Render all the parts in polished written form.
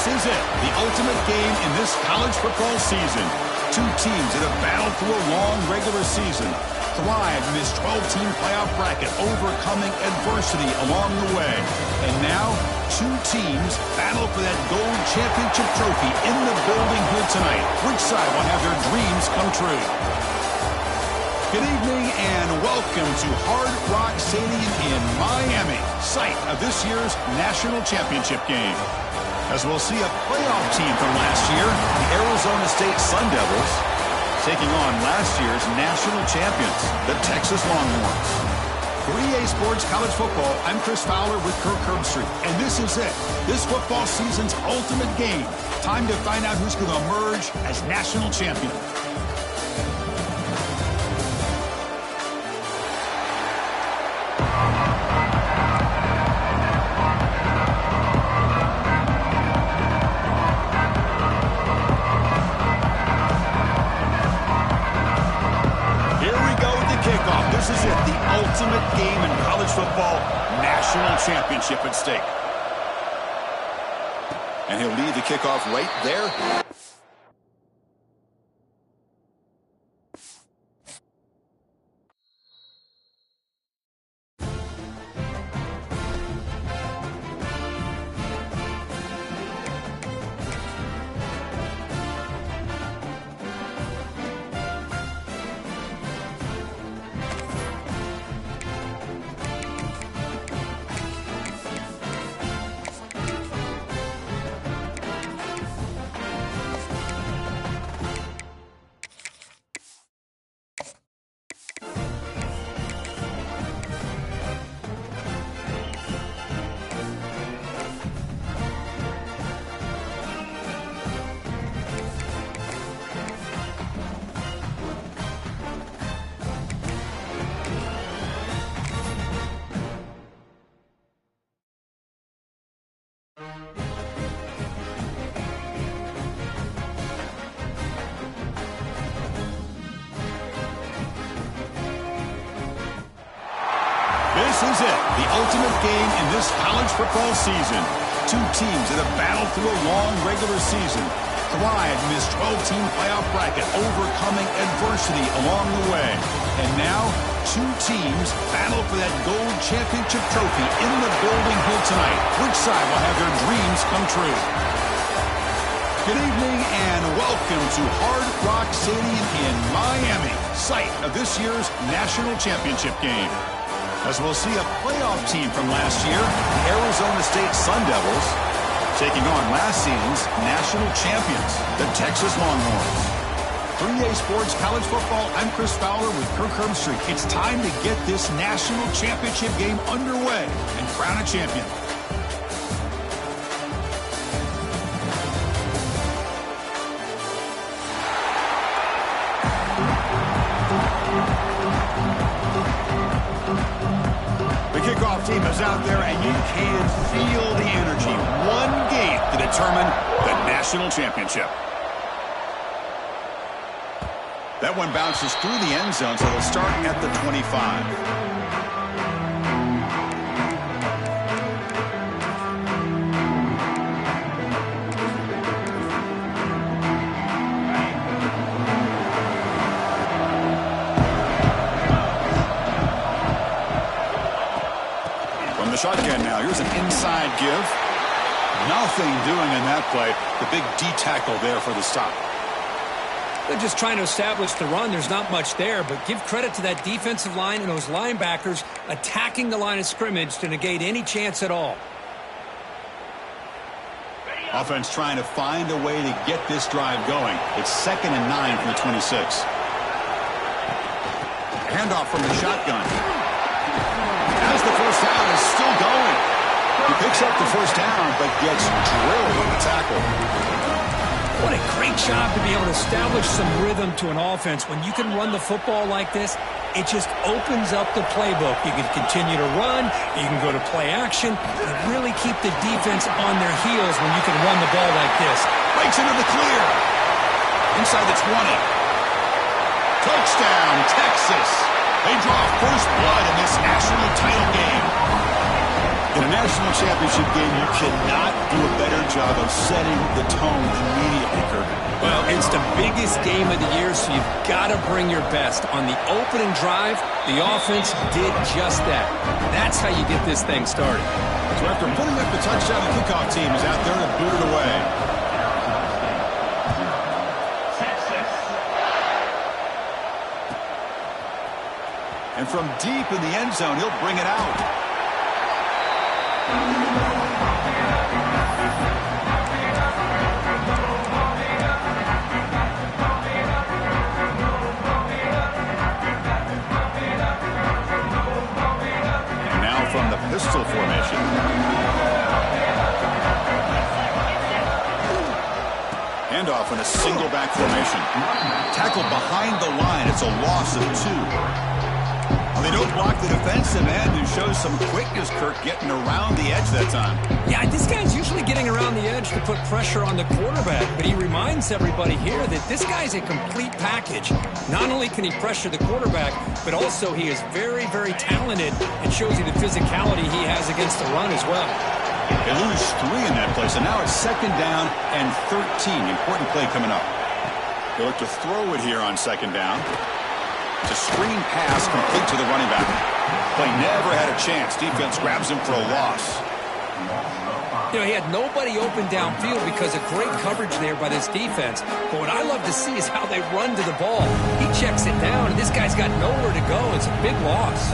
This is it, the ultimate game in this college football season. Two teams that have battled through a long regular season, thrived in this 12-team playoff bracket, overcoming adversity along the way. And now, two teams battle for that gold championship trophy in the building here tonight. Which side will have their dreams come true? Good evening and welcome to Hard Rock Stadium in Miami, site of this year's national championship game. As we'll see a playoff team from last year, the Arizona State Sun Devils, taking on last year's national champions, the Texas Longhorns. For EA Sports College Football, I'm Chris Fowler with Kirk Herbstreit, and this is it, this football season's ultimate game. Time to find out who's going to emerge as national champion. This is it, the ultimate game in college football, national championship at stake. And he'll lead the kickoff right there. This is it, the ultimate game in this college football season. Two teams that have battled through a long regular season, thrived in this 12-team playoff bracket, overcoming adversity along the way. And now, two teams battle for that gold championship trophy in the building here tonight. Which side will have their dreams come true? Good evening and welcome to Hard Rock Stadium in Miami, site of this year's national championship game. As we'll see a playoff team from last year, the Arizona State Sun Devils, taking on last season's national champions, the Texas Longhorns. For EA Sports College Football, I'm Chris Fowler with Kirk Herbstreit. It's time to get this national championship game underway and crown a champion. Kickoff team is out there, and you can feel the energy. One game to determine the national championship. That one bounces through the end zone, so they'll start at the 25. The shotgun now. Here's an inside give. Nothing doing in that play. The big D tackle there for the stop. They're just trying to establish the run. There's not much there, but give credit to that defensive line and those linebackers attacking the line of scrimmage to negate any chance at all. Offense trying to find a way to get this drive going. It's 2nd and 9 from the 26. Handoff from the shotgun. As the first down is still going. He picks up the first down, but gets drilled on the tackle. What a great job to be able to establish some rhythm to an offense. When you can run the football like this, it just opens up the playbook. You can continue to run, you can go to play action, and really keep the defense on their heels when you can run the ball like this. Breaks into the clear. Inside the 20. Touchdown, Texas. They draw first blood in this national title game. In a national championship game, you cannot do a better job of setting the tone immediately, Kirk. Well, it's the biggest game of the year, so you've got to bring your best. On the opening drive, the offense did just that. That's how you get this thing started. So after putting up the touchdown, the kickoff team is out there to boot it away. And from deep in the end zone, he'll bring it out. And now from the pistol formation. Handoff in a single back formation. Tackled behind the line. It's a loss of 2. They don't block the defensive end and shows some quickness, Kirk, getting around the edge that time. Yeah, this guy's usually getting around the edge to put pressure on the quarterback, but he reminds everybody here that this guy's a complete package. Not only can he pressure the quarterback, but also he is very, very talented and shows you the physicality he has against the run as well. They lose 3 in that play, so now it's 2nd down and 13. Important play coming up. They look to throw it here on 2nd down. It's a screen pass complete to the running back. Play never had a chance. Defense grabs him for a loss. You know, he had nobody open downfield because of great coverage there by this defense. But what I love to see is how they run to the ball. He checks it down, and this guy's got nowhere to go. It's a big loss.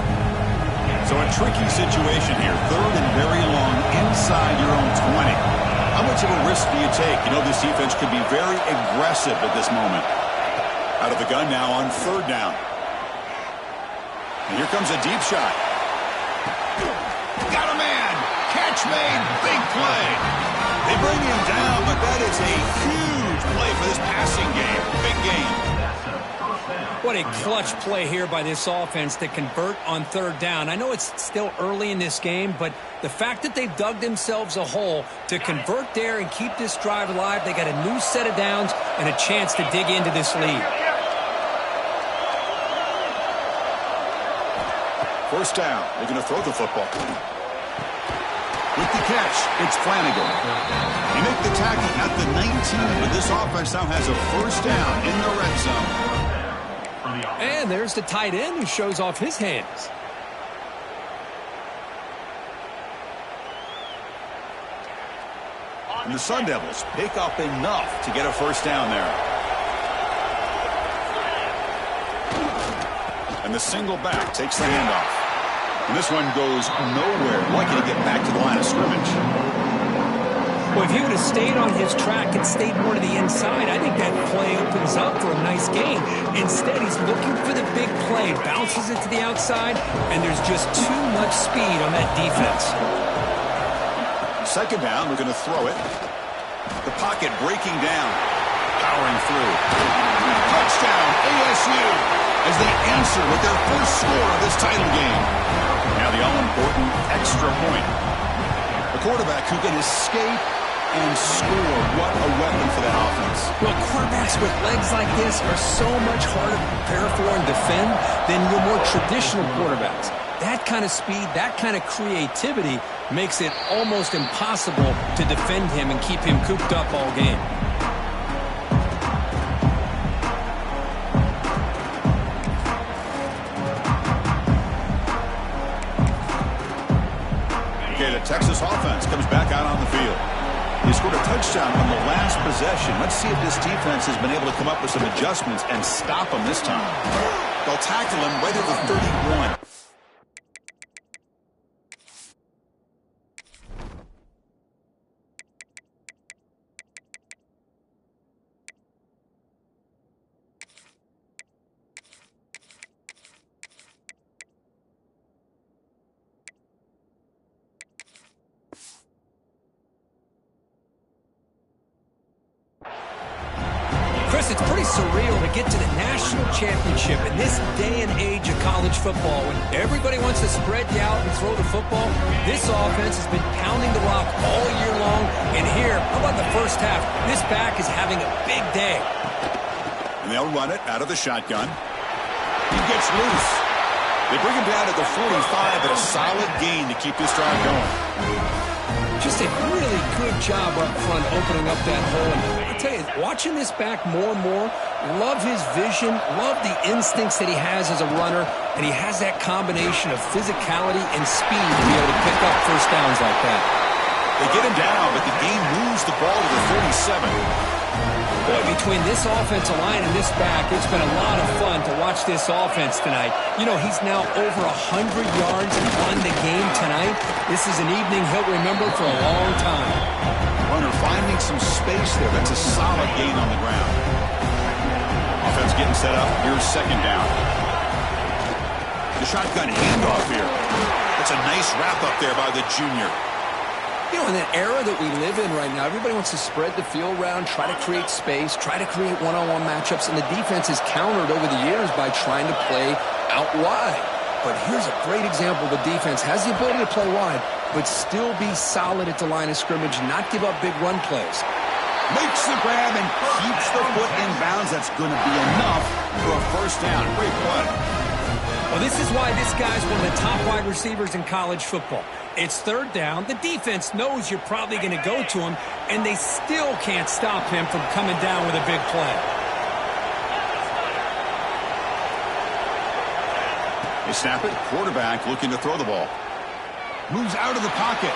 So a tricky situation here. 3rd and very long inside your own 20. How much of a risk do you take? You know, this defense could be very aggressive at this moment. Out of the gun now on 3rd down. And here comes a deep shot. Got a man. Catch made. Big play. They bring him down, but that is a huge play for this passing game. Big game. What a clutch play here by this offense to convert on 3rd down. I know it's still early in this game, but the fact that they've dug themselves a hole to convert there and keep this drive alive, they got a new set of downs and a chance to dig into this lead. 1st down. They're going to throw the football. With the catch, it's Flanagan. They make the tackle at the 19, but this offense now has a 1st down in the red zone. And there's the tight end who shows off his hands. And the Sun Devils pick up enough to get a 1st down there. And the single back takes the handoff. And this one goes nowhere. Lucky to get back to the line of scrimmage. Well, if he would have stayed on his track and stayed more to the inside, I think that play opens up for a nice game. Instead, he's looking for the big play, bounces it to the outside, and there's just too much speed on that defense. 2nd down, we're going to throw it. The pocket breaking down, powering through. Touchdown, ASU, as they answer with their 1st score of this title game. Now the all-important extra point. A quarterback who can escape and score. What a weapon for that offense. Well, quarterbacks with legs like this are so much harder to prepare for and defend than your more traditional quarterbacks. That kind of speed, that kind of creativity makes it almost impossible to defend him and keep him cooped up all game. Okay, the Texas offense comes back out on the field. He scored a touchdown on the last possession. Let's see if this defense has been able to come up with some adjustments and stop him this time. They'll tackle him right at the 31. Chris, it's pretty surreal to get to the national championship in this day and age of college football when everybody wants to spread you out and throw the football. This offense has been pounding the rock all year long. And here, how about the 1st half? This back is having a big day. And they'll run it out of the shotgun. He gets loose. They bring him down to the 45, but a solid gain to keep this drive going. Just a really good job up front opening up that hole. And I tell you, watching this back more and more, love his vision, love the instincts that he has as a runner, and he has that combination of physicality and speed to be able to pick up first downs like that. They get him down, but the game moves the ball to the 37. Boy, between this offensive line and this back, it's been a lot of fun to watch this offense tonight. You know, he's now over 100 yards and won the game tonight. This is an evening he'll remember for a long time. Runner finding some space there. That's a solid gain on the ground. Offense getting set up. Here's second down. The shotgun handoff here. That's a nice wrap up there by the junior. You know, in that era that we live in right now, everybody wants to spread the field around, try to create space, try to create one-on-one matchups, and the defense is countered over the years by trying to play out wide. But here's a great example. The defense has the ability to play wide, but still be solid at the line of scrimmage, not give up big run plays. Makes the grab and keeps the foot in bounds. That's going to be enough for a first down. Great play. Well, this is why this guy's one of the top wide receivers in college football. It's third down. The defense knows you're probably going to go to him, and they still can't stop him from coming down with a big play. They snap it. Quarterback looking to throw the ball. Moves out of the pocket.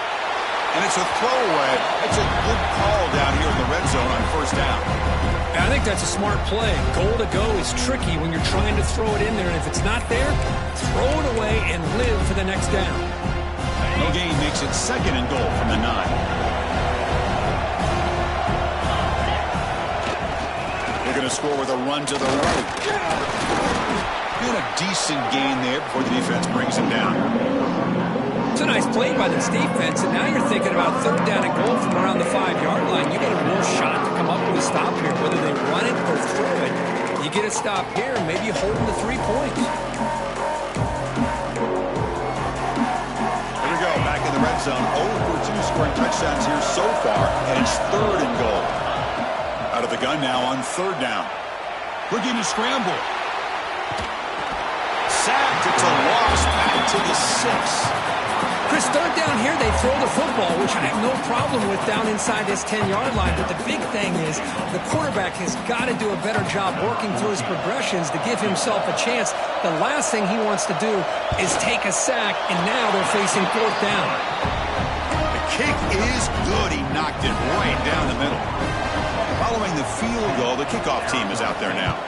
And it's a throwaway. It's a good call down here in the red zone on first down. I think that's a smart play. Goal to go is tricky when you're trying to throw it in there. And if it's not there, throw it away and live for the next down. No gain makes it second and goal from the 9. They're going to score with a run to the right. And a decent gain there before the defense brings him down. It's a nice play by this defense, and now you're thinking about third down and goal from around the 5-yard line. You got a real shot to come up with a stop here, whether they run it or throw it. You get a stop here, and maybe you hold them to 3 points. Here we go, back in the red zone. 0 for 2 scoring touchdowns here so far, and it's third and goal. Out of the gun now on third down. Looking to scramble. Sacked. It's a loss back to the 6. Chris, third down here, they throw the football, which I have no problem with down inside this 10-yard line. But the big thing is the quarterback has got to do a better job working through his progressions to give himself a chance. The last thing he wants to do is take a sack, and now they're facing fourth down. The kick is good. He knocked it right down the middle. Following the field goal, the kickoff team is out there now.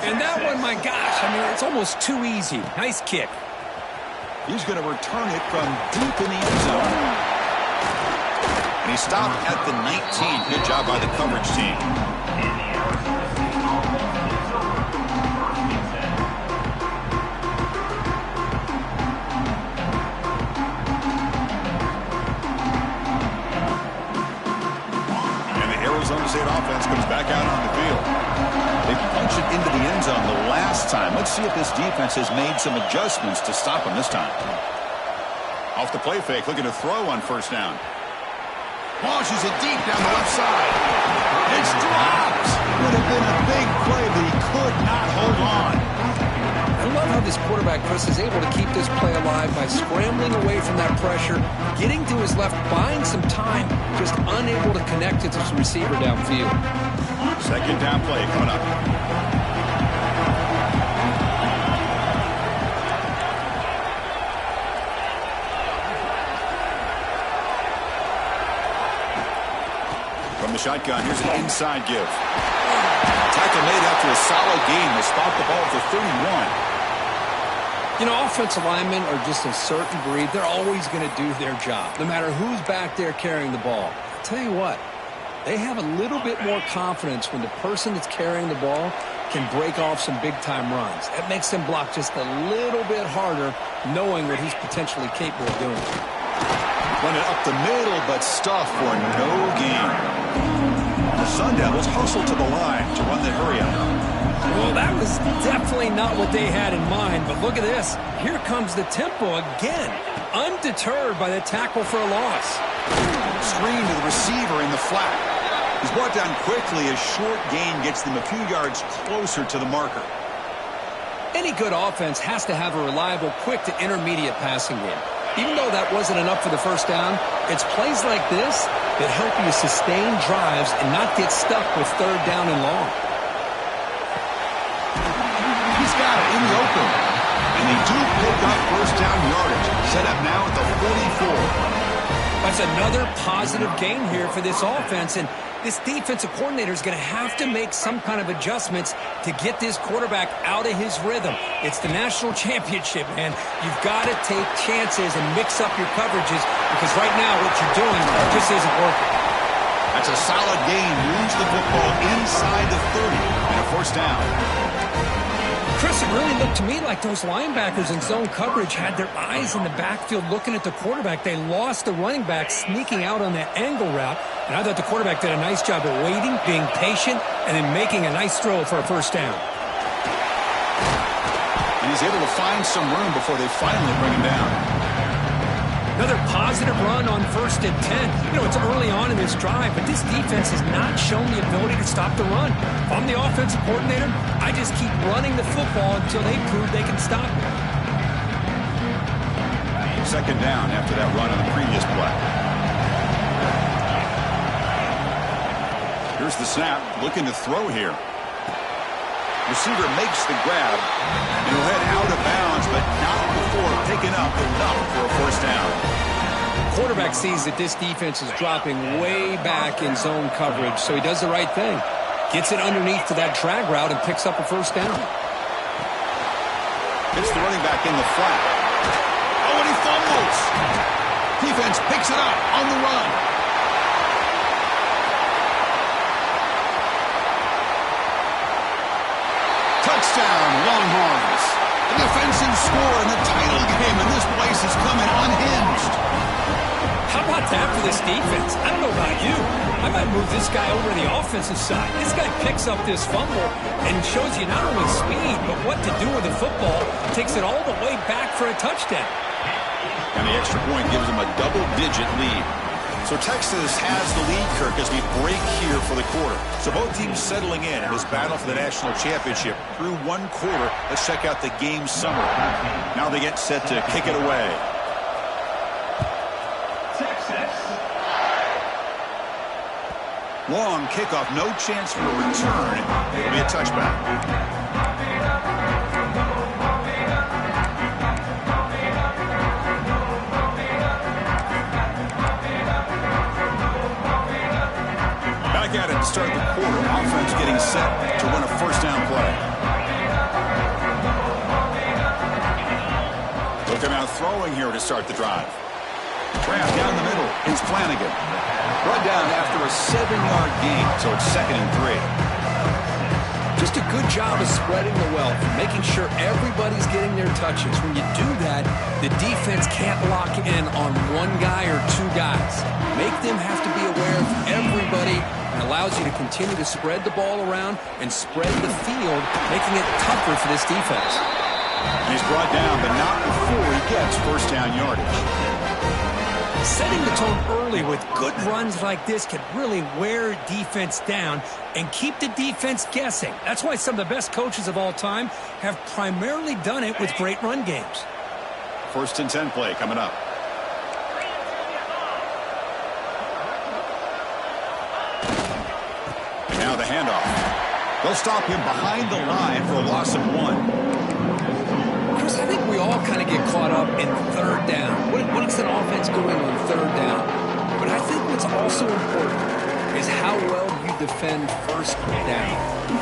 And that one, my gosh, I mean, it's almost too easy. Nice kick. He's going to return it from deep in the end zone. And he stopped at the 19. Good job by the coverage team. And the Arizona State offense comes back out on the field. They punched it into the end zone the last time. Let's see if this defense has made some adjustments to stop them this time. Off the play fake, looking to throw on first down. Launches it deep down the left side. It's dropped. Would have been a big play, but he could not hold on. I love how this quarterback, Chris, is able to keep this play alive by scrambling away from that pressure, getting to his left, buying some time, just unable to connect to this receiver downfield. Second down play coming up. From the shotgun, here's an inside give. Tackle made after a solid gain. They spot the ball for 31. You know, offensive linemen are just a certain breed. They're always going to do their job, no matter who's back there carrying the ball. I'll tell you what, they have a little bit more confidence when the person that's carrying the ball can break off some big-time runs. That makes them block just a little bit harder, knowing what he's potentially capable of doing. Run it up the middle, but stuffed for no gain. The Sun Devils hustle to the line to run the hurry up. Well, that was definitely not what they had in mind, but look at this. Here comes the tempo again, undeterred by the tackle for a loss. Screen to the receiver in the flat. He's brought down quickly as short gain gets them a few yards closer to the marker. Any good offense has to have a reliable, quick to intermediate passing game. Even though that wasn't enough for the first down, it's plays like this that help you sustain drives and not get stuck with third down and long. He's got it in the open. And they do pick up first down yardage. Set up now at the 44. That's another positive gain here for this offense, and this defensive coordinator is going to have to make some kind of adjustments to get this quarterback out of his rhythm. It's the national championship, man. You've got to take chances and mix up your coverages because right now what you're doing just isn't working. That's a solid gain. Moves the football inside the 30 and a first down. Chris, it really looked to me like those linebackers in zone coverage had their eyes in the backfield looking at the quarterback. They lost the running back sneaking out on that angle route, and I thought the quarterback did a nice job of waiting, being patient, and then making a nice throw for a first down. And he's able to find some room before they finally bring him down. Another positive run on 1st and 10. You know, it's early on in this drive, but this defense has not shown the ability to stop the run. If I'm the offensive coordinator, I just keep running the football until they prove they can stop it. Second down after that run on the previous play. Here's the snap, looking to throw here. Receiver makes the grab, and he'll head out of bounds, but not before picking up enough for a first down. Quarterback sees that this defense is dropping way back in zone coverage, so he does the right thing. Gets it underneath to that drag route and picks up a first down. Hits the running back in the flat. Oh, and he fumbles. Defense picks it up on the run. Touchdown, Longhorns. A defensive score in the title game, and this place is coming unhinged. How about that for this defense? I don't know about you. I might move this guy over to the offensive side. This guy picks up this fumble and shows you not only speed, but what to do with the football. Takes it all the way back for a touchdown. And the extra point gives them a double-digit lead. So Texas has the lead, Kirk, as we break here for the quarter. So both teams settling in this battle for the national championship through one quarter. Let's check out the game summary. Now they get set to kick it away. Texas. Long kickoff, no chance for a return. It'll be a touchback. At it to start the quarter. Offense getting set to run a first down play. Looking out throwing here to start the drive. Draft down the middle. It's Flanagan. Run down after a 7-yard gain, so it's 2nd and 3. Just a good job of spreading the wealth, making sure everybody's getting their touches. When you do that, the defense can't lock in on one guy or two guys. Make them have to be aware of everybody. It allows you to continue to spread the ball around and spread the field, making it tougher for this defense. And he's brought down, but not before he gets first down yardage. Setting the tone early with good runs like this can really wear defense down and keep the defense guessing. That's why some of the best coaches of all time have primarily done it with great run games. 1st and 10 play coming up. And now the handoff. They'll stop him behind the line for a loss of 1. Chris, I think we all kind of get caught up in third down. What is an offense doing on third down? But I think what's also important is how well you defend first down.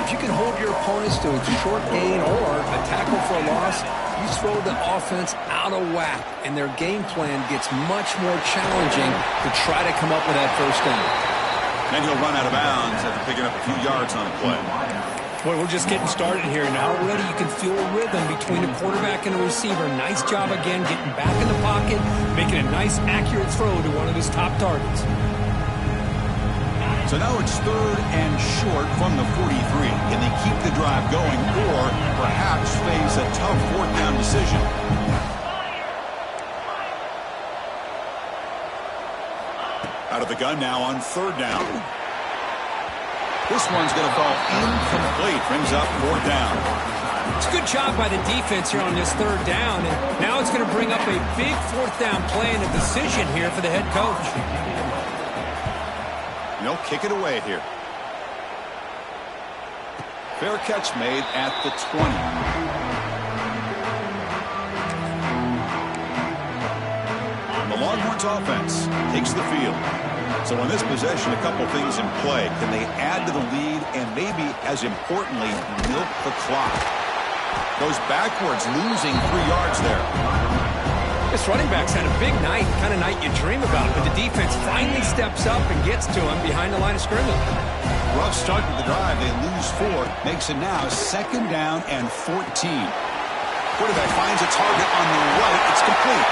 If you can hold your opponents to a short gain or a tackle for a loss, you throw the offense out of whack, and their game plan gets much more challenging to try to come up with that first down. Then he'll run out of bounds after picking up a few yards on the play. Boy, we're just getting started here, and already you can feel a rhythm between a quarterback and a receiver. Nice job again getting back in the pocket, making a nice, accurate throw to one of his top targets. So now it's 3rd and short from the 43. Can they keep the drive going or perhaps face a tough 4th down decision? Out of the gun now on 3rd down. This one's going to fall incomplete. Brings up 4th down. It's a good job by the defense here on this third down, and now it's going to bring up a big fourth down play and a decision here for the head coach. Kick it away here. Fair catch made at the 20. And the Longhorns offense takes the field. So in this possession, a couple things in play. Can they add to the lead and maybe, as importantly, milk the clock? Goes backwards, losing 3 yards there. This running back's had a big night, kind of night you dream about, but the defense finally steps up and gets to him behind the line of scrimmage. Rough start to the drive. They lose 4. Makes it now 2nd down and 14. Quarterback finds a target on the right. It's complete.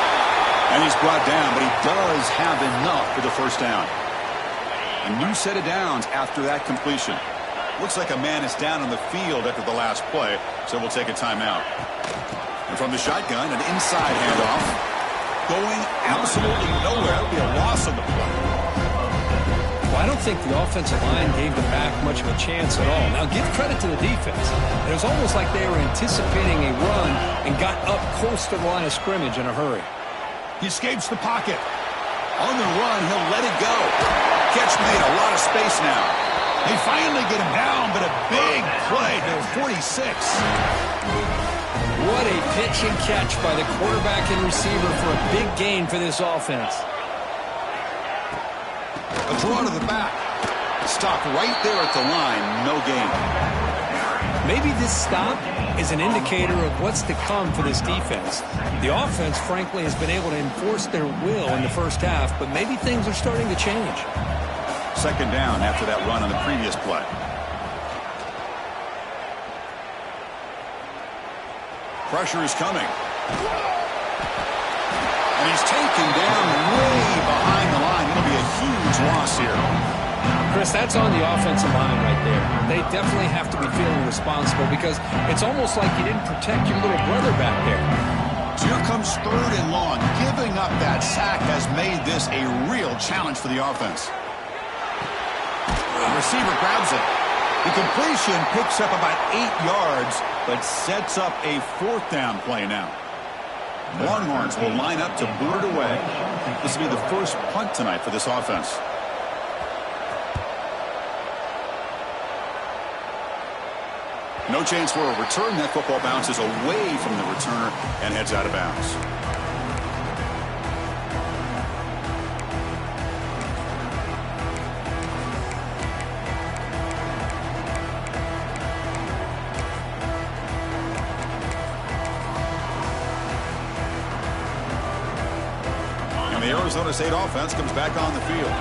And he's brought down, but he does have enough for the first down. A new set of downs after that completion. Looks like a man is down on the field after the last play, so we'll take a timeout. And from the shotgun, an inside handoff. Going absolutely nowhere. That'll be a loss on the play. Well, I don't think the offensive line gave the back much of a chance at all. Now, give credit to the defense. It was almost like they were anticipating a run and got up close to the line of scrimmage in a hurry. He escapes the pocket. On the run, he'll let it go. Catch made, a lot of space now. They finally get him down, but a big play to 46. What a pitch and catch by the quarterback and receiver for a big gain for this offense. A draw to the back. Stop right there at the line. No gain. Maybe this stop is an indicator of what's to come for this defense. The offense, frankly, has been able to enforce their will in the first half, but maybe things are starting to change. 2nd down after that run on the previous play. Pressure is coming. And he's taken down way behind the line. It'll be a huge loss here. Chris, that's on the offensive line right there. They definitely have to be feeling responsible because it's almost like you didn't protect your little brother back there. So here comes 3rd and long. Giving up that sack has made this a real challenge for the offense. The receiver grabs it. The completion picks up about 8 yards, but sets up a 4th down play now. Longhorns will line up to boot it away. This will be the first punt tonight for this offense. No chance for a return. That football bounces away from the returner and heads out of bounds. And the Arizona State offense comes back on the field.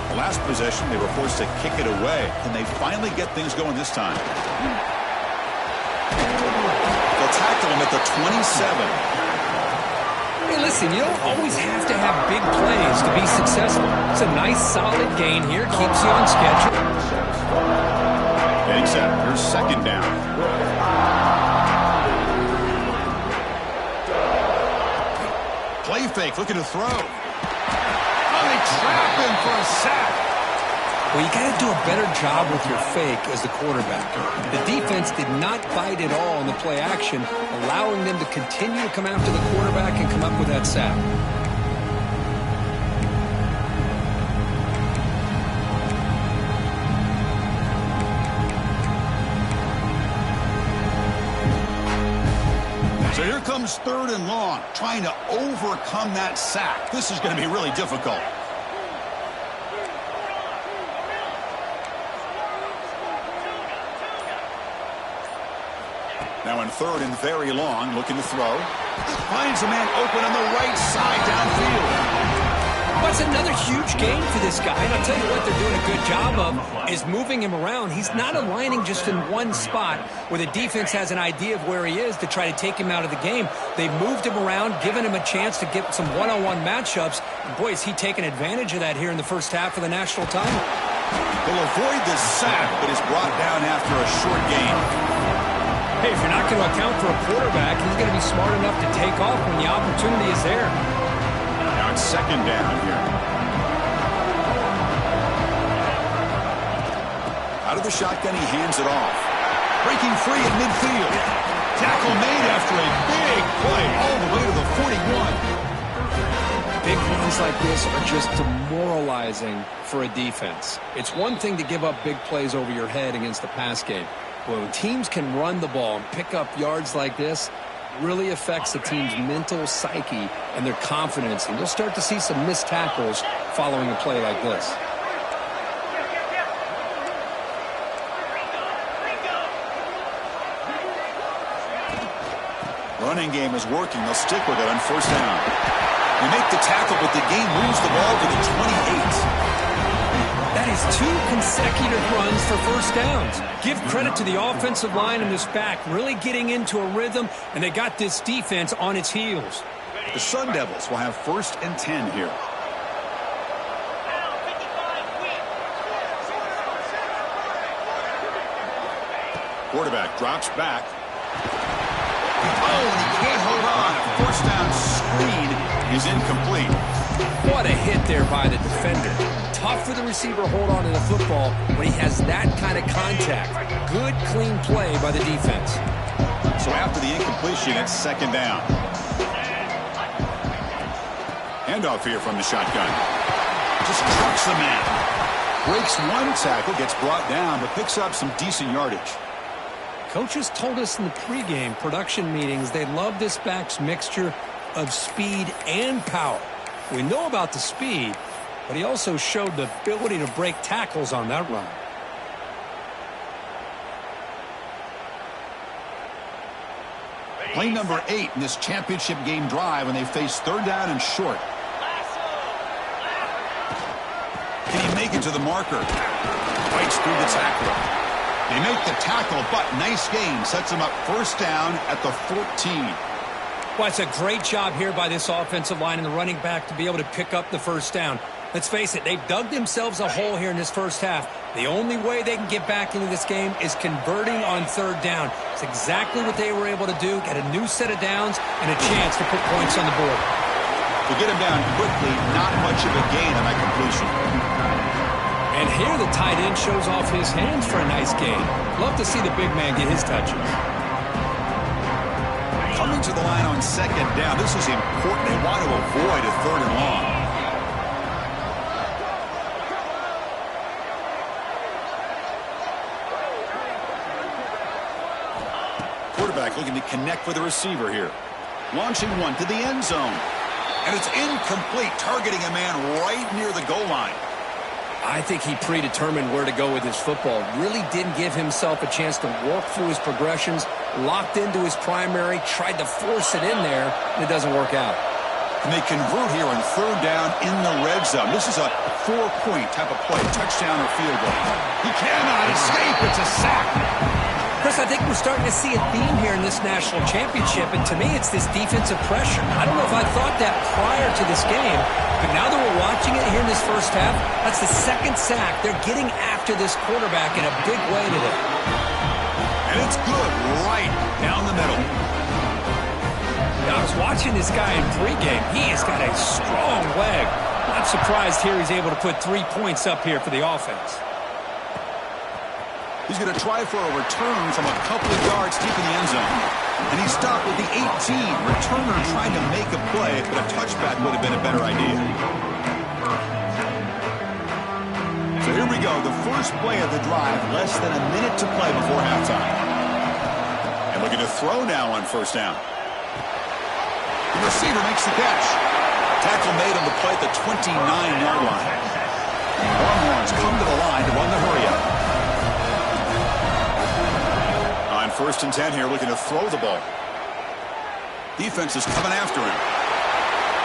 The last possession, they were forced to kick it away. Can they finally get things going this time? They'll tackle him at the 27. Hey, listen, you don't always have to have big plays to be successful. It's a nice, solid gain here. Keeps you on schedule. Getting set. Here's 2nd down. Play fake, looking to throw. Oh, they trap him for a sack. Well, you got to do a better job with your fake as the quarterback. The defense did not bite at all in the play action, allowing them to continue to come after the quarterback and come up with that sack. So here comes 3rd and long, trying to overcome that sack. This is going to be really difficult. Now in 3rd and very long, looking to throw. Finds a man open on the right side downfield. That's another huge gain for this guy. And I'll tell you what they're doing a good job of is moving him around. He's not aligning just in one spot where the defense has an idea of where he is to try to take him out of the game. They've moved him around, given him a chance to get some one-on-one matchups. And boy, is he taking advantage of that here in the first half of the national title. Will avoid the sack, but is brought down after a short gain. Hey, if you're not going to account for a quarterback, he's going to be smart enough to take off when the opportunity is there. Now it's 2nd down here. Out of the shotgun, he hands it off. Breaking free at midfield. plays like this are just demoralizing for a defense. It's one thing to give up big plays over your head against the pass game. But when teams can run the ball and pick up yards like this, really affects the team's mental psyche and their confidence. And you'll start to see some missed tackles following a play like this. Running game is working. They'll stick with it on first down. They make the tackle, but the game moves the ball to the 28. That is 2 consecutive runs for first downs. Give credit to the offensive line and this back really getting into a rhythm, and they got this defense on its heels. The Sun Devils will have first and 10 here. Quarterback drops back. Oh, and he can't hold on. A first down screen is incomplete. What a hit there by the defender. Tough for the receiver to hold on to the football when he has that kind of contact. Good, clean play by the defense. So after the incompletion, it's second down. Handoff here from the shotgun. Just trucks the man. Breaks one tackle, gets brought down, but picks up some decent yardage. Coaches told us in the pregame production meetings they love this back's mixture of speed and power. We know about the speed, but he also showed the ability to break tackles on that run. Play number 8 in this championship game drive when they face third down and short. Can he make it to the marker? Fights through the tackler. They make the tackle, but nice game. Sets him up first down at the 14. Well, it's a great job here by this offensive line and the running back to be able to pick up the first down. Let's face it, they've dug themselves a hole here in this first half. The only way they can get back into this game is converting on third down. It's exactly what they were able to do, get a new set of downs and a chance to put points on the board. To get him down quickly, not much of a gain on that completion. And here the tight end shows off his hands for a nice gain. Love to see the big man get his touches. Coming to the line on second down, this is important. They want to avoid a third and long. Quarterback looking to connect with the receiver here. Launching one to the end zone. And it's incomplete, targeting a man right near the goal line. I think he predetermined where to go with his football. Really didn't give himself a chance to work through his progressions. Locked into his primary, tried to force it in there, and it doesn't work out. And they convert here on third down in the red zone. This is a 4-point type of play, touchdown or field goal. He cannot escape. It's a sack. Chris, I think we're starting to see a theme here in this national championship, and to me it's this defensive pressure. I don't know if I thought that prior to this game, but now that we're watching it here in this first half, that's the second sack. They're getting after this quarterback in a big way today. And it's good right down the middle. Now, I was watching this guy in pregame. He has got a strong leg. Not surprised here he's able to put 3 points up here for the offense. He's going to try for a return from a couple of yards deep in the end zone. And he stopped with the 18. Returner trying to make a play, but a touchback would have been a better idea. So here we go. The first play of the drive, less than a minute to play before halftime. And looking to throw now on first down. The receiver makes the catch. Tackle made on the play at the 29-yard line. Longhorns come to the line to run the hurry-up. On first and 10 here, looking to throw the ball. Defense is coming after him.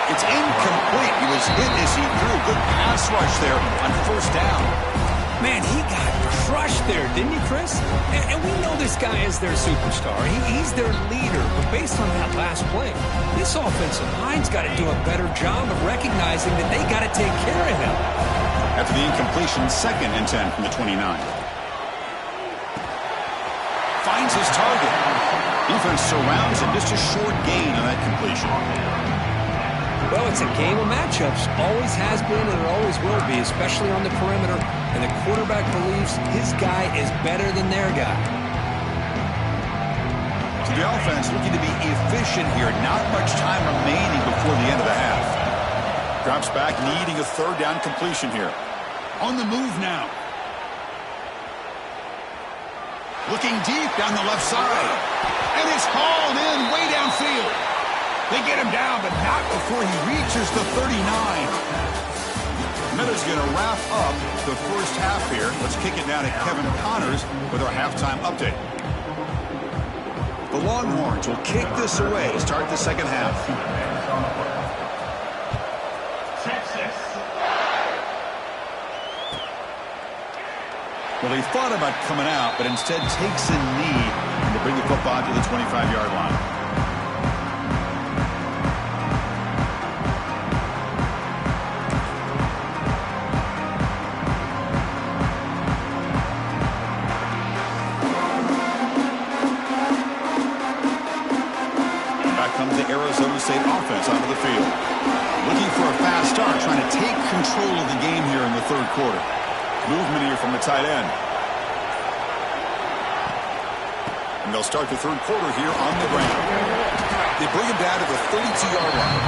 It's incomplete. He was hit as he threw. Good pass rush there on first down. Man, he got crushed there, didn't he, Chris? And we know this guy is their superstar. He's their leader. But based on that last play, this offensive line's got to do a better job of recognizing that they got to take care of him. After the incompletion, second and 10 from the 29. Finds his target. Defense surrounds him. Just a short gain on that completion. Well, it's a game of matchups. Always has been and it always will be, especially on the perimeter. And the quarterback believes his guy is better than their guy. So the offense looking to be efficient here. Not much time remaining before the end of the half. Drops back, needing a third down completion here. On the move now. Looking deep down the left side. And it's hauled in way downfield. They get him down, but not before he reaches the 39. Meta's going to wrap up the first half here. Let's kick it down to Kevin Connors with our halftime update. The Longhorns will kick this away to start the second half. Well, he thought about coming out, but instead takes a knee to bring the football to the 25-yard line. Back comes the Arizona State offense onto the field. Looking for a fast start, trying to take control of the game here in the third quarter. Movement here from the tight end. And they'll start the third quarter here on the ground. They bring him down to the 32-yard line.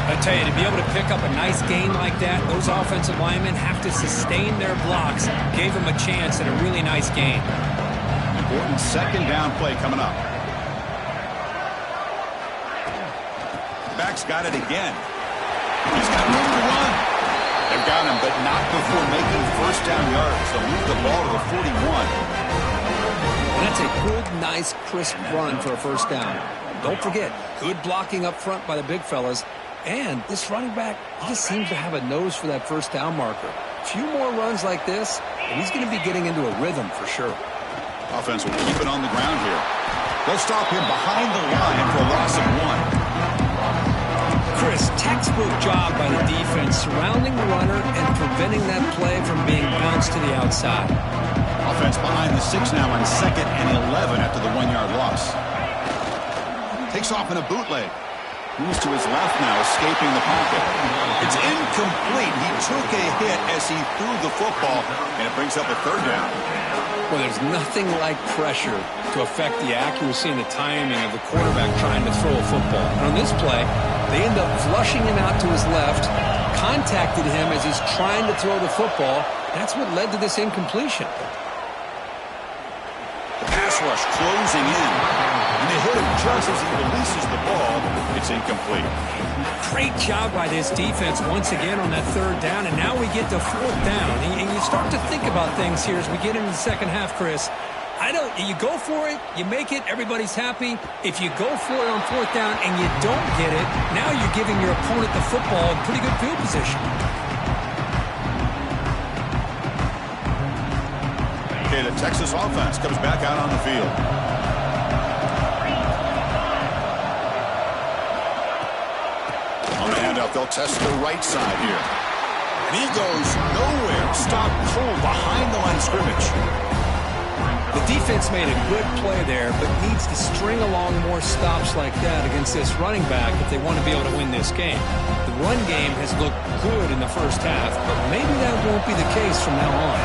I tell you, to be able to pick up a nice gain like that, those offensive linemen have to sustain their blocks. Gave them a chance at a really nice gain. Important second down play coming up. Back's got it again. He's got room to run. They've got him, but not before making first down yards. They'll move the ball to the 41. And that's a good, nice, crisp run for a first down. Don't forget, good blocking up front by the big fellas. And this running back just seems to have a nose for that first down marker. A few more runs like this, and he's going to be getting into a rhythm for sure. Offense will keep it on the ground here. They'll stop him behind the line for a loss of 1. Chris, textbook job by the defense surrounding the runner and preventing that play from being bounced to the outside. Offense behind the 6 now on 2nd and 11 after the 1-yard loss. Takes off in a bootleg. Moves to his left now, escaping the pocket. It's incomplete. He took a hit as he threw the football, and it brings up a third down. Well, there's nothing like pressure to affect the accuracy and the timing of the quarterback trying to throw a football. And on this play, they end up flushing him out to his left, contacted him as he's trying to throw the football. That's what led to this incompletion. The pass rush closing in. And they hit him just as he releases the ball. It's incomplete. Great job by this defense once again on that third down. And now we get to fourth down. And you start to think about things here as we get into the second half, Chris. You go for it, you make it, everybody's happy. If you go for it on fourth down and you don't get it, now you're giving your opponent the football in pretty good field position. Okay, the Texas offense comes back out on the field. On the handoff, they'll test the right side here. And he goes nowhere. Stop cold behind the line of scrimmage. The defense made a good play there, but needs to string along more stops like that against this running back if they want to be able to win this game. The run game has looked good in the first half, but maybe that won't be the case from now on.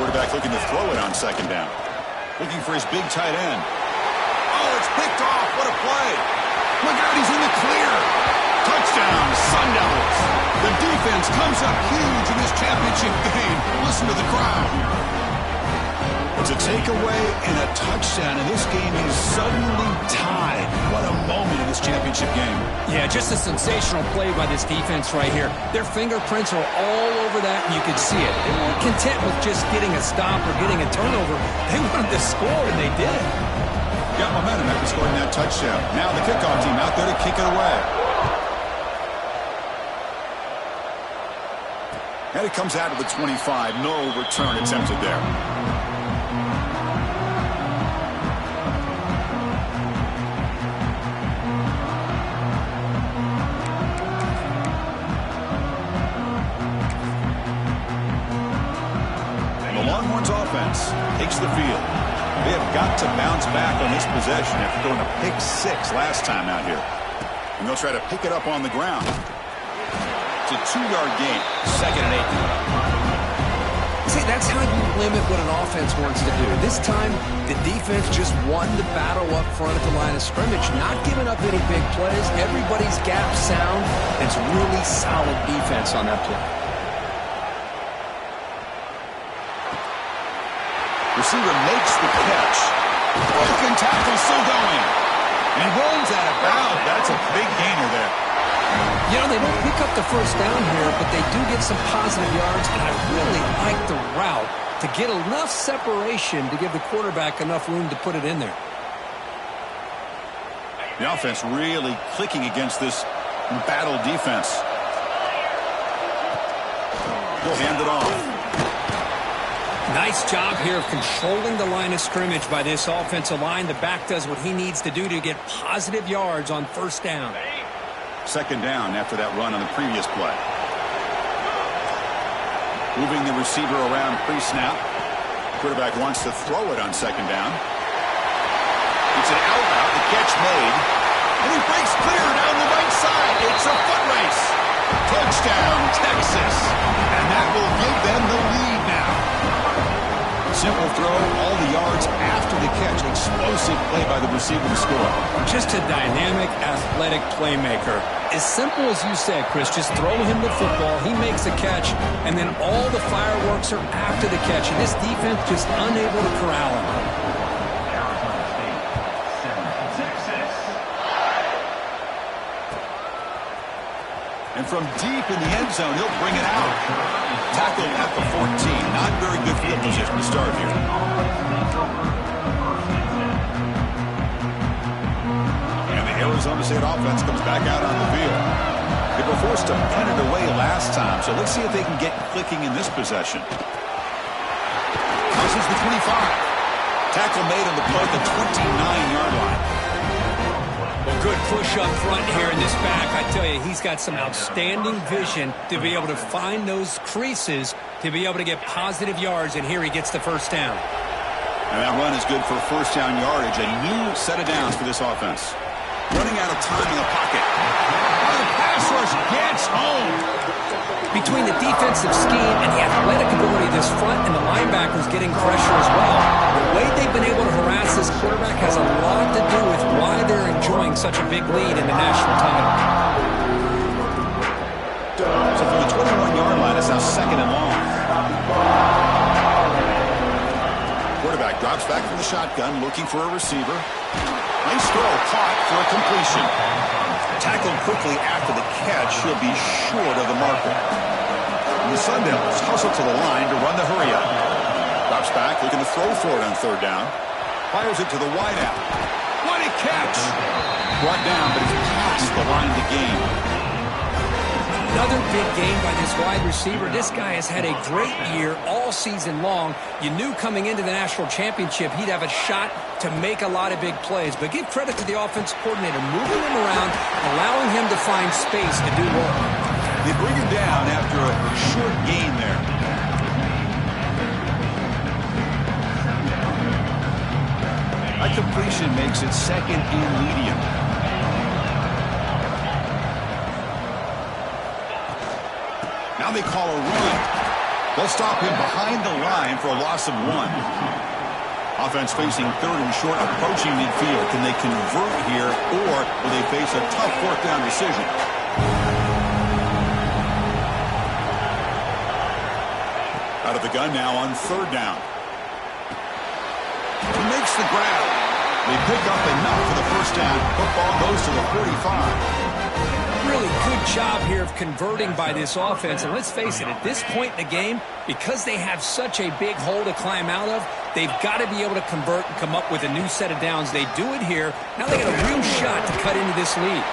Quarterback looking to throw it on second down. Looking for his big tight end. Oh, it's picked off. What a play. Look out, he's in the clear. Touchdown, Sun Devils. The defense comes up huge in this championship game. Listen to the crowd. It's a takeaway and a touchdown, and this game is suddenly tied. What a moment in this championship game. Yeah, just a sensational play by this defense right here. Their fingerprints are all over that, and you can see it. They weren't content with just getting a stop or getting a turnover. They wanted to score, and they did it. Got momentum after scoring that touchdown. Now the kickoff team out there to kick it away. And it comes out to the 25. No return attempted there. Offense takes the field. They have got to bounce back on this possession after throwing a pick 6 last time out here. And they'll try to pick it up on the ground. It's a 2-yard gain, 2nd and 8. This See, that's how you limit what an offense wants to do. This time, the defense just won the battle up front at the line of scrimmage, not giving up any big plays. Everybody's gap sound. It's really solid defense on that play. Receiver makes the catch. Broken tackle still going. And he rolls out of bounds. That's a big gainer there. You know, they don't pick up the first down here, but they do get some positive yards, and I really like the route to get enough separation to give the quarterback enough room to put it in there. The offense really clicking against this battle defense. He'll hand it off. Nice job here of controlling the line of scrimmage by this offensive line. The back does what he needs to do to get positive yards on first down. Second down after that run on the previous play. Moving the receiver around pre-snap. Quarterback wants to throw it on second down. It's an out route. The catch made. And he breaks clear down the right side. It's a foot race. Touchdown, Texas. And that will give them the lead now. Simple throw, all the yards after the catch. Explosive play by the receiver to score. Just a dynamic, athletic playmaker. As simple as you said, Chris, just throw him the football, he makes a catch, and then all the fireworks are after the catch. And this defense just unable to corral him. And from deep in the end zone, he'll bring it out. Tackled at the 14. Not very good field position to start here. And the Arizona State offense comes back out on the field. They were forced to punt it away last time, so let's see if they can get clicking in this possession. Crosses the 25. Tackle made on the play at the 29-yard line. Well, good push up front here in this back. I tell you, he's got some outstanding vision to be able to find those creases, to be able to get positive yards, and here he gets the first down. And that run is good for first down yardage. A new set of downs for this offense. Running out of time in the pocket. The pass rush gets home. Between the defensive scheme and the athletic ability of this front and the linebackers getting pressure as well, the way they've been able to harass this quarterback has a lot to do with why they're enjoying such a big lead in the national title. So from the 21-yard line, it's now second and long. Quarterback drops back from the shotgun, looking for a receiver. Nice throw, caught for a completion. Tackled quickly after the catch. He'll be short of the marker. And the Sun Devils hustle to the line to run the hurry-up. Drops back, looking to throw for it on third down. Fires it to the wideout. What a catch! Brought down, but it's past the line to gain. Another big game by this wide receiver. This guy has had a great year all season long. You knew coming into the national championship he'd have a shot to make a lot of big plays. But give credit to the offensive coordinator, moving him around, allowing him to find space to do work. They bring him down after a short gain there. That completion makes it second and medium. Now they call a run. They'll stop him behind the line for a loss of 1. Offense facing third and short, approaching midfield. Can they convert here, or will they face a tough fourth down decision? Out of the gun now on third down. He makes the grab. They pick up enough for the first down. Football goes to the 45. Really good job here of converting by this offense. And let's face it, at this point in the game, because they have such a big hole to climb out of, they've got to be able to convert and come up with a new set of downs. They do it here. Now they got a real shot to cut into this lead.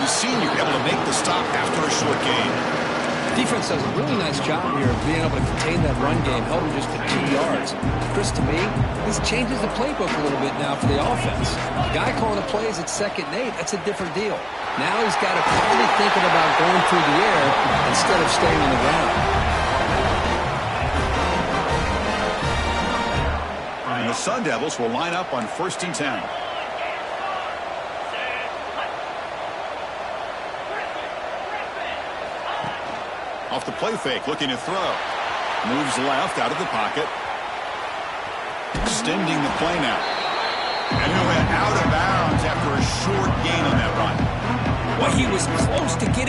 The senior able to make the stop after a short gain. Defense does a really nice job here of being able to contain that run game, held him just to 2 yards. Chris, to me, this changes the playbook a little bit now for the offense. The guy calling the plays at 2nd and 8, that's a different deal. Now he's got to probably thinking about going through the air instead of staying on the ground. And the Sun Devils will line up on 1st and 10. Off the play fake, looking to throw. Moves left out of the pocket. Extending the play now. And he'll head out of bounds after a short gain on that run. Well, he was close to getting.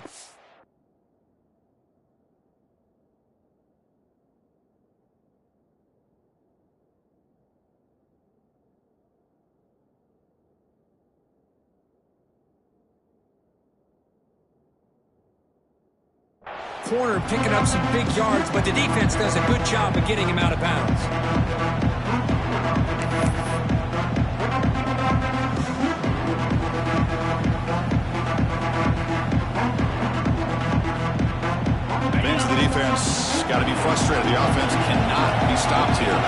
Corner picking up some big yards, but the defense does a good job of getting him out of bounds. Means the defense got to be frustrated. The offense cannot be stopped here.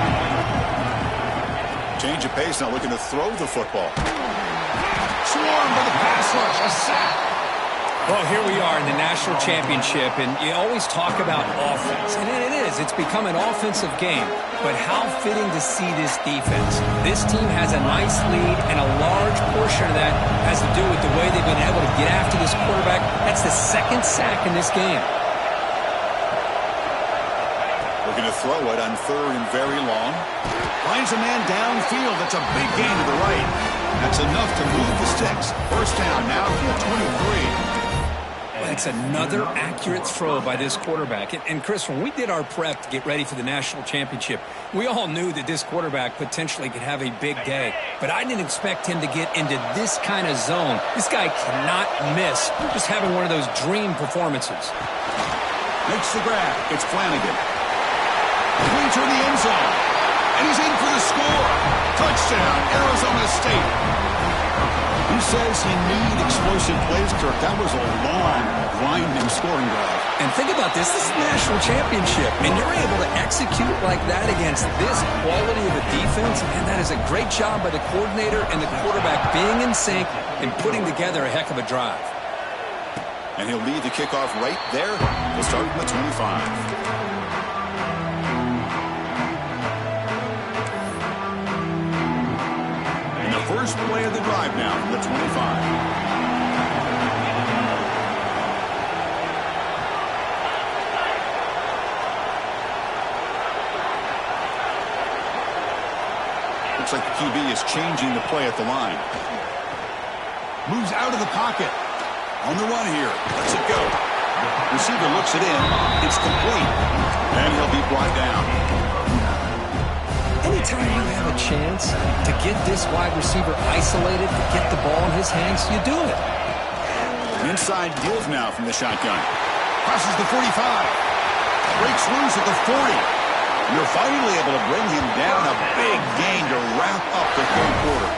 Change of pace now, looking to throw the football. Swarmed by the pass rush, a sack. Well, here we are in the national championship, and you always talk about offense. And it is. It's become an offensive game. But how fitting to see this defense. This team has a nice lead, and a large portion of that has to do with the way they've been able to get after this quarterback. That's the second sack in this game. Looking to throw it on third and very long. Finds a man downfield. That's a big gain to the right. That's enough to move the sticks. First down now from the 23. That's another accurate throw by this quarterback. And Chris, when we did our prep to get ready for the national championship, we all knew that this quarterback potentially could have a big day. But I didn't expect him to get into this kind of zone. This guy cannot miss just having one of those dream performances. Makes the grab. It's Flanagan. Clean to the end zone. And he's in for the score. Touchdown, Arizona State. Who says you need explosive plays, Kirk? That was a long, grinding scoring drive. And think about this. This is the national championship, and you're able to execute like that against this quality of a defense, and that is a great job by the coordinator and the quarterback being in sync and putting together a heck of a drive. And he'll lead the kickoff right there. We'll start from the 25. First play of the drive now from the 25. Looks like the QB is changing the play at the line. Moves out of the pocket. On the run here. Lets it go. Receiver looks it in. It's complete. And he'll be brought down. Anytime you have a chance to get this wide receiver isolated, to get the ball in his hands, you do it. Inside deals now from the shotgun. Crosses the 45. Breaks loose at the 40. And they're finally able to bring him down. A big gain to wrap up the third quarter.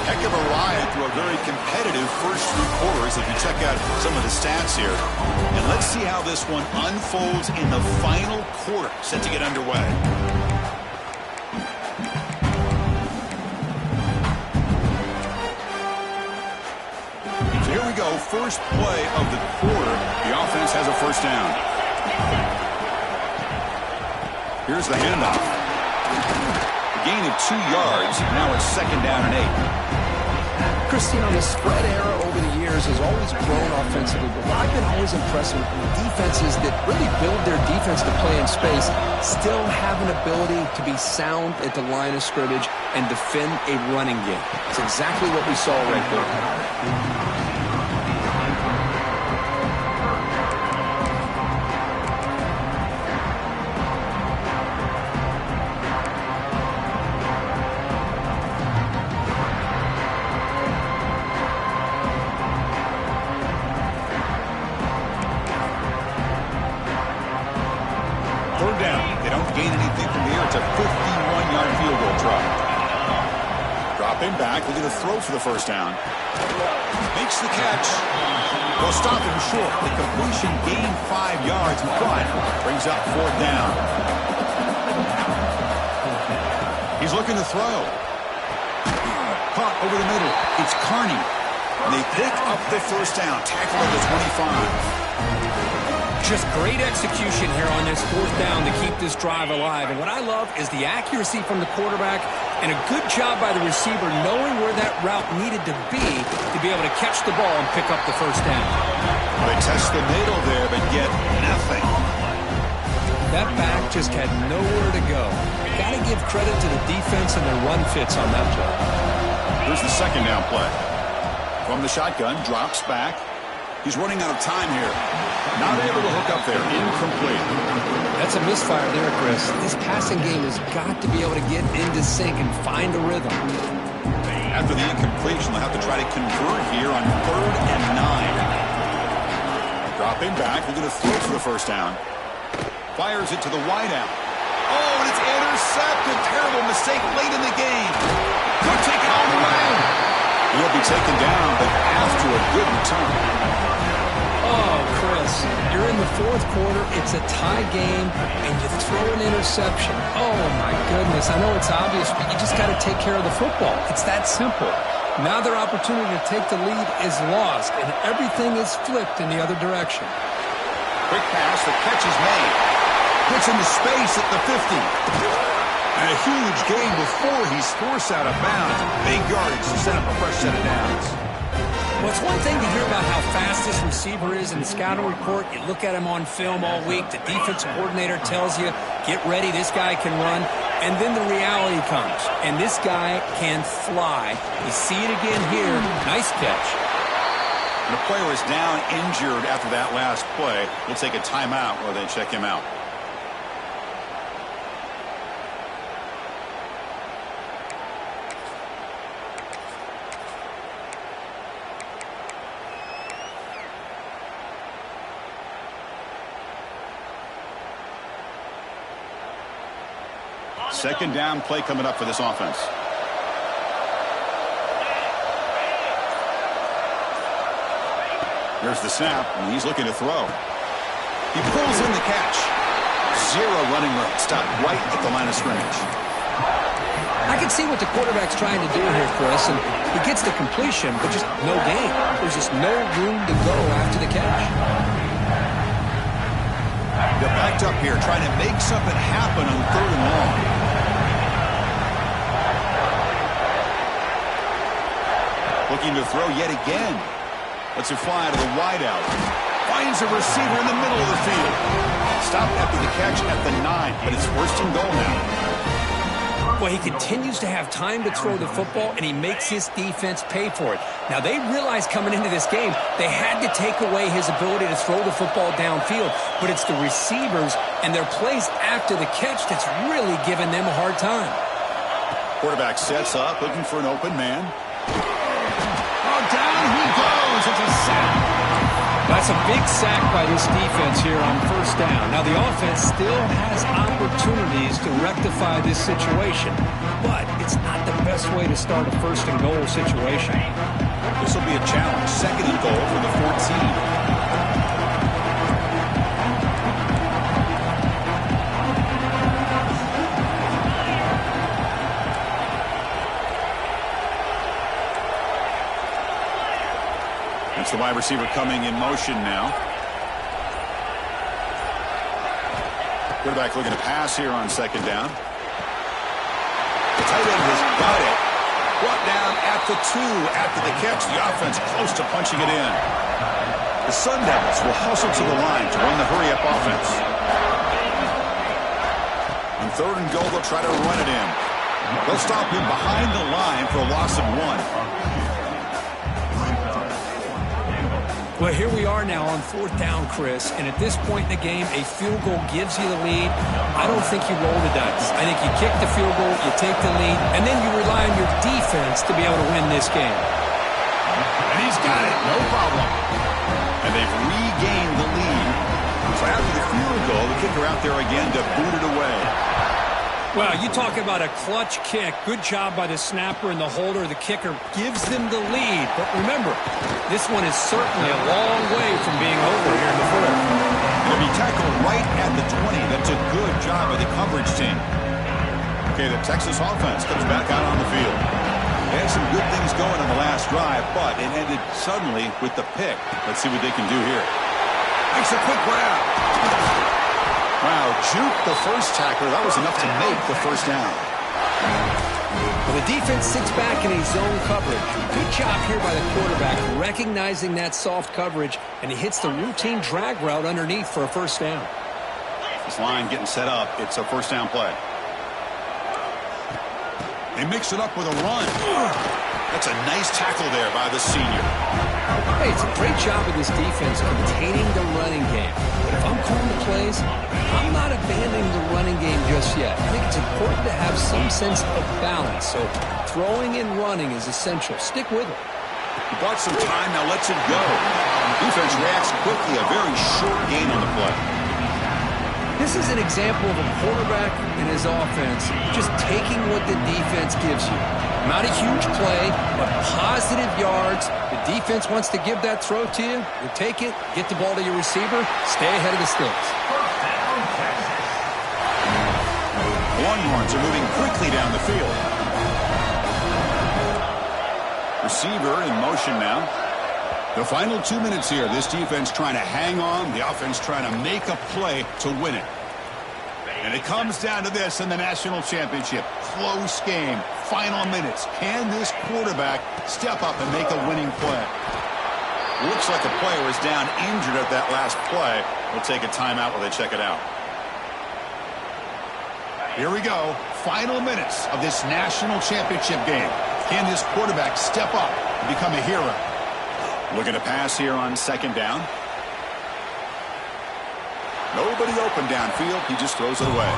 Heck of a ride through a very competitive first three quarters if you check out some of the stats here. And let's see how this one unfolds in the final quarter set to get underway. So here we go, first play of the quarter. The offense has a first down. Here's the handoff. A gain of 2 yards. Now it's second down and 8. Christine, on the spread era over the years has always grown offensively, but what I've been always impressed with defenses that really build their defense to play in space still have an ability to be sound at the line of scrimmage and defend a running game. It's exactly what we saw right there. Throw for the first down. Makes the catch. They'll stop him short. The completion gained 5 yards, but brings up fourth down. He's looking to throw. Caught over the middle. It's Carney. They pick up the first down. Tackle at the 25. Just great execution here on this fourth down to keep this drive alive. And what I love is the accuracy from the quarterback and a good job by the receiver knowing where that route needed to be able to catch the ball and pick up the first down. They test the middle there, but get nothing. That back just had nowhere to go. Got to give credit to the defense and their run fits on that play. Here's the second down play. From the shotgun, drops back. He's running out of time here. Not able to hook up there. Incomplete. That's a misfire there, Chris. This passing game has got to be able to get into sync and find a rhythm. After the incompletion, they'll have to try to convert here on 3rd and 9. Dropping back, looking to throw for the first down. Fires it to the wideout. Oh, and it's intercepted. Terrible mistake late in the game. Could take it all the way. He'll be taken down, but after a good return. Oh, Chris, you're in the 4th quarter. It's a tie game, and you throw an interception. Oh, my goodness. I know it's obvious, but you just got to take care of the football. It's that simple. Now their opportunity to take the lead is lost, and everything is flipped in the other direction. Quick pass. The catch is made. Puts into space at the 50. And a huge gain before he's forced out of bounds. Big yardage to set up a fresh set of downs. Well, it's one thing to hear about how fast this receiver is in the scouting report. You look at him on film all week. The defensive coordinator tells you, get ready, this guy can run. And then the reality comes. And this guy can fly. You see it again here. Nice catch. And the player is down injured after that last play. We'll take a timeout while they check him out. Second down play coming up for this offense. Here's the snap, and he's looking to throw. He pulls in the catch. 0 running room. Stopped right at the line of scrimmage. I can see what the quarterback's trying to do here, Chris, and he gets the completion, but just no gain. There's just no room to go after the catch. They're backed up here, trying to make something happen on 3rd and long. Looking to throw yet again. Lets it fly to the wideout. Finds a receiver in the middle of the field. Stopped after the catch at the 9, but it's 1st and goal now. Well, he continues to have time to throw the football, and he makes his defense pay for it. Now, they realized coming into this game they had to take away his ability to throw the football downfield, but it's the receivers and their plays after the catch that's really giving them a hard time. Quarterback sets up, looking for an open man. Oh, down he goes. It's a sack. That's a big sack by this defense here on 1st down. Now, the offense still has opportunities to rectify this situation, but it's not the best way to start a 1st and goal situation. This will be a challenge. 2nd and goal for the 14. It's the wide receiver coming in motion now. Quarterback looking to pass here on 2nd down. The tight end has got it. Brought down at the 2 after the catch. The offense close to punching it in. The Sun Devils will hustle to the line to run the hurry-up offense. On 3rd and goal, they'll try to run it in. They'll stop him behind the line for a loss of 1. Well, here we are now on 4th down, Chris, and at this point in the game, a field goal gives you the lead. I don't think you roll the dice. I think you kick the field goal, you take the lead, and then you rely on your defense to be able to win this game. And he's got it, no problem. And they've regained the lead. So after the field goal, the kicker out there again to boot it away. Well, you talk about a clutch kick. Good job by the snapper and the holder. The kicker gives them the lead. But remember, this one is certainly a long way from being over here in the 4th. He'll be tackled right at the 20. That's a good job by the coverage team. Okay, the Texas offense comes back out on the field. They had some good things going on the last drive, but it ended suddenly with the pick. Let's see what they can do here. Makes a quick grab. Wow, juke the first tackler. That was enough to make the 1st down. Well, the defense sits back in a zone coverage. Good job here by the quarterback recognizing that soft coverage, and he hits the routine drag route underneath for a first down. This line getting set up. It's a first down play. They mix it up with a run. That's a nice tackle there by the senior. Hey, it's a great job of this defense containing the running game. But if I'm calling the plays, I'm not abandoning the running game just yet. I think it's important to have some sense of balance. So throwing and running is essential. Stick with it. He bought some time, now lets it go. Defense reacts quickly, a very short gain on the play. This is an example of a quarterback and his offense just taking what the defense gives you. Not a huge play, but positive yards. The defense wants to give that throw to you. You take it, get the ball to your receiver, stay ahead of the sticks. Longhorns are moving quickly down the field. Receiver in motion now. The final 2 minutes here. This defense trying to hang on. The offense trying to make a play to win it. And it comes down to this in the national championship. Close game. Final minutes. Can this quarterback step up and make a winning play? Looks like the player is down injured at that last play. We'll take a timeout while they check it out. Here we go. Final minutes of this national championship game. Can this quarterback step up and become a hero? Looking to pass here on second down. Nobody open downfield. He just throws it away.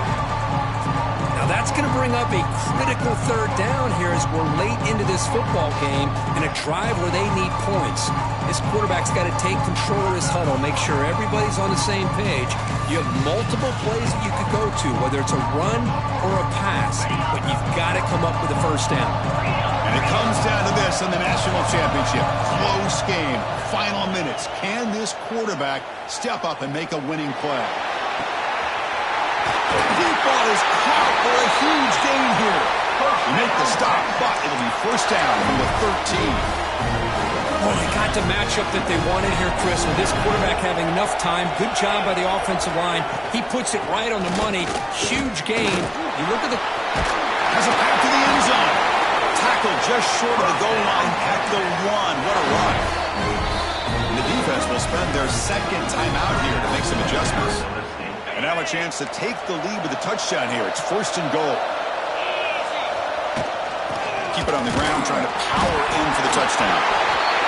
Now that's going to bring up a critical third down here as we're late into this football game in a drive where they need points. This quarterback's got to take control of this huddle, make sure everybody's on the same page. You have multiple plays that you could go to, whether it's a run or a pass, but you've got to come up with a first down. And it comes down to this in the national championship. Close game. Final minutes. Can this quarterback step up and make a winning play? The deep ball is caught for a huge gain here. You make the stop, but it'll be first down from the 13. Oh, they got the matchup that they wanted here, Chris, with this quarterback having enough time. Good job by the offensive line. He puts it right on the money. Huge gain. You look at the... Has a path to the end zone. Tackle just short of the goal line at the 1. What a run. And the defense will spend their second timeout here to make some adjustments. And now a chance to take the lead with a touchdown here. It's first and goal. Keep it on the ground, trying to power in for the touchdown.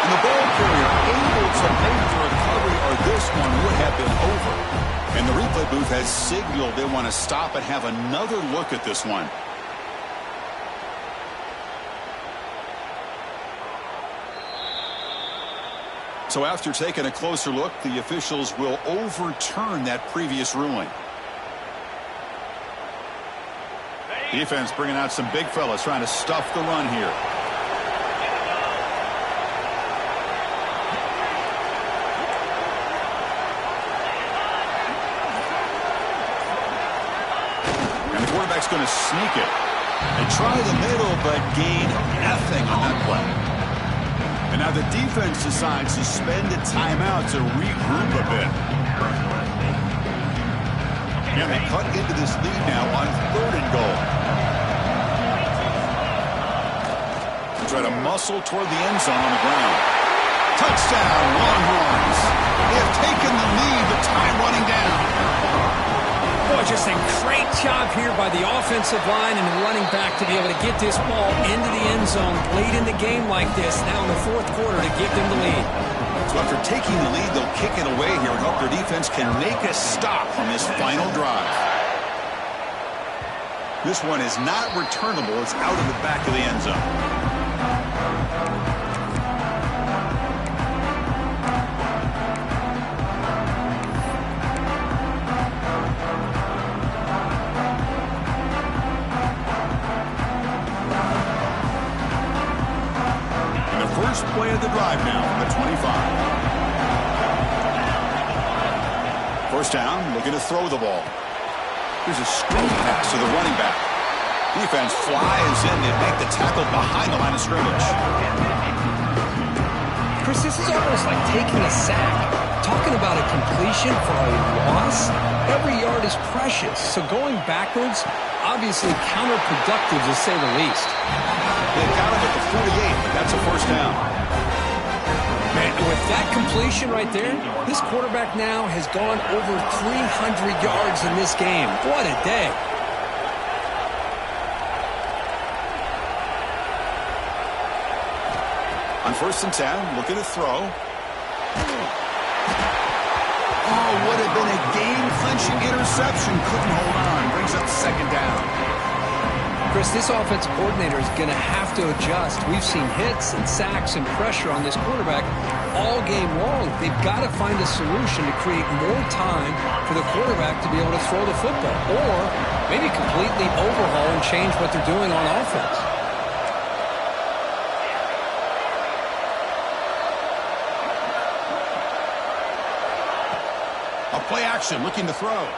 And the ball carrier able to make the recovery, or this one would have been over. And the replay booth has signaled they want to stop and have another look at this one. So after taking a closer look, the officials will overturn that previous ruling. Defense bringing out some big fellas trying to stuff the run here. And the quarterback's going to sneak it. They try the middle, but gain nothing on that play. And now the defense decides to spend a timeout to regroup a bit. And they cut into this lead now on third and goal. Try to muscle toward the end zone on the ground. Touchdown, Longhorns. They have taken the lead, but time running down. Boy, just a great job here by the offensive line and the running back to be able to get this ball into the end zone late in the game like this, now in the fourth quarter, to give them the lead. So after taking the lead, they'll kick it away here and hope their defense can make a stop on this final drive. This one is not returnable. It's out of the back of the end zone. First play of the drive now from the 25. First down, looking to throw the ball. Here's a screen pass to the running back. Defense flies in. They make the tackle behind the line of scrimmage. Chris, this is almost like taking a sack. talking about a completion for a loss, every yard is precious. So going backwards, obviously counterproductive to say the least. They got him at the 48. That's a first down. Man, with that completion right there, this quarterback now has gone over 300 yards in this game. What a day. On 1st and 10, looking to throw. Oh, would have been a game-clinching interception. Couldn't hold on. Brings up 2nd down. Chris, this offensive coordinator is going to have to adjust. We've seen hits and sacks and pressure on this quarterback all game long. They've got to find a solution to create more time for the quarterback to be able to throw the football, or maybe completely overhaul and change what they're doing on offense. A play action, looking to throw.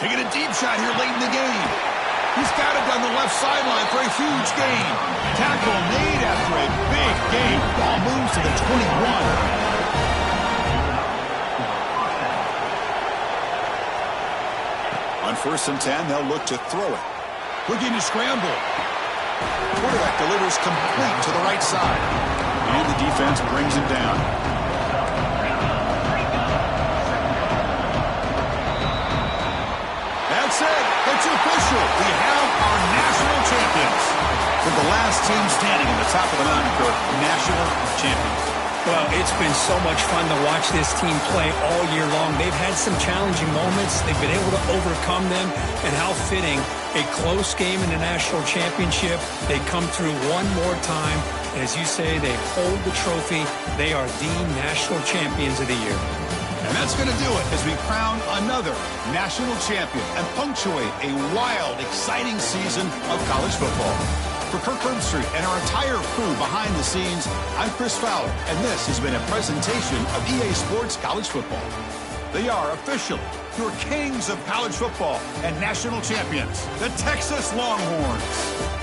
Taking a deep shot here late in the game. He's got it down the left sideline for a huge gain. Tackle made after a big gain. Ball moves to the 21. On 1st and 10, they'll look to throw it. Looking to scramble. Quarterback delivers complete to the right side. And the defense brings it down. That's it. It's official. We have our national champions. With the last team standing at the top of the mountain, Kirk, national champions. Well, it's been so much fun to watch this team play all year long. They've had some challenging moments. They've been able to overcome them. And how fitting, a close game in the national championship. They come through one more time. And as you say, they hold the trophy. They are the national champions of the year. And that's going to do it as we crown another national champion and punctuate a wild, exciting season of college football. For Kirk Herbstreit and our entire crew behind the scenes, I'm Chris Fowler, and this has been a presentation of EA Sports College Football. They are officially your kings of college football and national champions, the Texas Longhorns.